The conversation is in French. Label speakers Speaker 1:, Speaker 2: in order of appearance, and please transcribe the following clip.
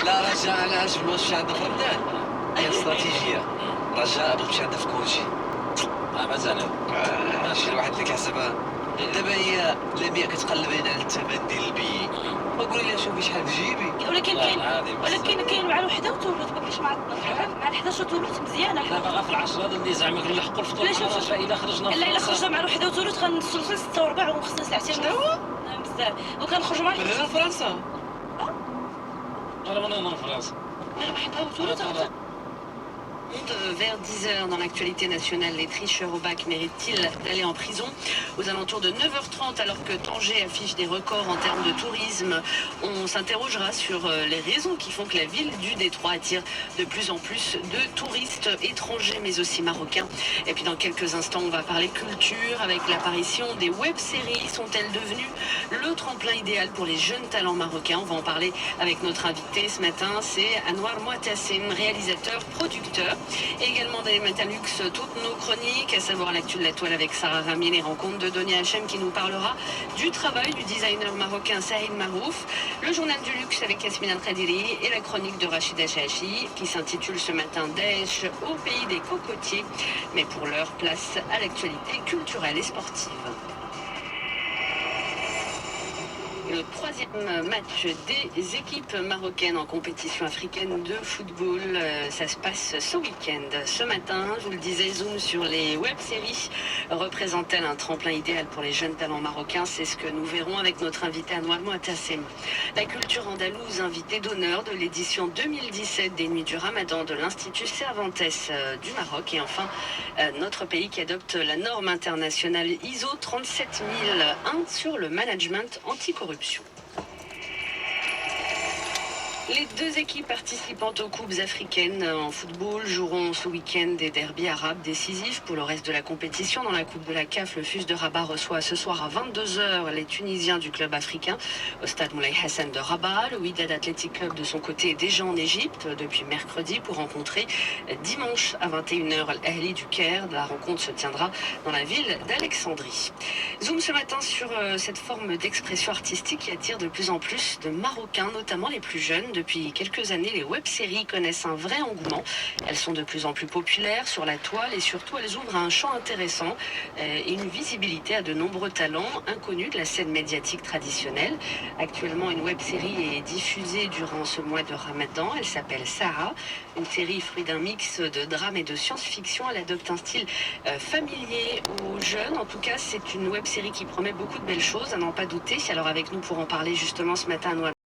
Speaker 1: لا رجاء علاش بغيتش عندنا في رمضان هي استراتيجيه. رجاء بغيتش عندنا في كلشي.
Speaker 2: مثلا
Speaker 1: شي الواحد اللي كيحسبها دابا هي لميا كتقلب على الثمن ديال البي وقولي لها شوفي شحال في جيبي.
Speaker 3: ولكن كاين مع الوحده وثلث ما كاينش مع مع ال11 وثلث مزيانه.
Speaker 2: حنا باغا في العشرة ديال النزاع ما كنلحقوا الفطور مع رجاء الا خرجنا.
Speaker 3: لا الا خرجنا مع الوحده وثلث غنوصلوا 6 وربع وخصنا ساعتين بزاف وكنخرجوا مع
Speaker 1: من هنا لفرنسا
Speaker 2: انا من فرنسا.
Speaker 3: الوحده وثلث.
Speaker 4: Vers 10h dans l'actualité nationale, les tricheurs au bac méritent-ils d'aller en prison? Aux alentours de 9h30, alors que Tanger affiche des records en termes de tourisme, on s'interrogera sur les raisons qui font que la ville du Détroit attire de plus en plus de touristes étrangers, mais aussi marocains. Et puis dans quelques instants, on va parler culture avec l'apparition des web-séries. Sont-elles devenues le tremplin idéal pour les jeunes talents marocains? On va en parler avec notre invité ce matin, c'est Anouar Moatassim, réalisateur, producteur. Et également dans les Matalux, toutes nos chroniques, à savoir l'actu de la toile avec Sarah Rami, les rencontres de Donia Hachem qui nous parlera du travail du designer marocain Saïd Marouf, le journal du luxe avec Yasmine Al-Khadiri et la chronique de Rachida Chachi qui s'intitule ce matin Daesh au pays des cocotiers. Mais pour l'heure, place à l'actualité culturelle et sportive. Le troisième match des équipes marocaines en compétition africaine de football, ça se passe ce week-end. Ce matin, je vous le disais, zoom sur les web-séries. Représente-t-elle un tremplin idéal pour les jeunes talents marocains? C'est ce que nous verrons avec notre invité Anouar Moatassim. La culture andalouse, invitée d'honneur de l'édition 2017 des Nuits du Ramadan de l'Institut Cervantes du Maroc. Et enfin, notre pays qui adopte la norme internationale ISO 37001 sur le management anticorruption. Les deux équipes participantes aux Coupes africaines en football joueront ce week-end des derbys arabes décisifs pour le reste de la compétition. Dans la Coupe de la CAF, le FUS de Rabat reçoit ce soir à 22h les Tunisiens du club africain au stade Moulay Hassan de Rabat. Le Wydad Athletic Club de son côté est déjà en Égypte depuis mercredi pour rencontrer dimanche à 21h l'Ahli du Caire. La rencontre se tiendra dans la ville d'Alexandrie. Zoom ce matin sur cette forme d'expression artistique qui attire de plus en plus de Marocains, notamment les plus jeunes. Depuis quelques années, les web-séries connaissent un vrai engouement. Elles sont de plus en plus populaires sur la toile et surtout elles ouvrent un champ intéressant et une visibilité à de nombreux talents inconnus de la scène médiatique traditionnelle. Actuellement, une web-série est diffusée durant ce mois de Ramadan. Elle s'appelle Sarah, une série fruit d'un mix de drame et de science-fiction. Elle adopte un style familier aux jeunes. En tout cas, c'est une web-série qui promet beaucoup de belles choses, à n'en pas douter. Alors avec nous pour en parler justement ce matin,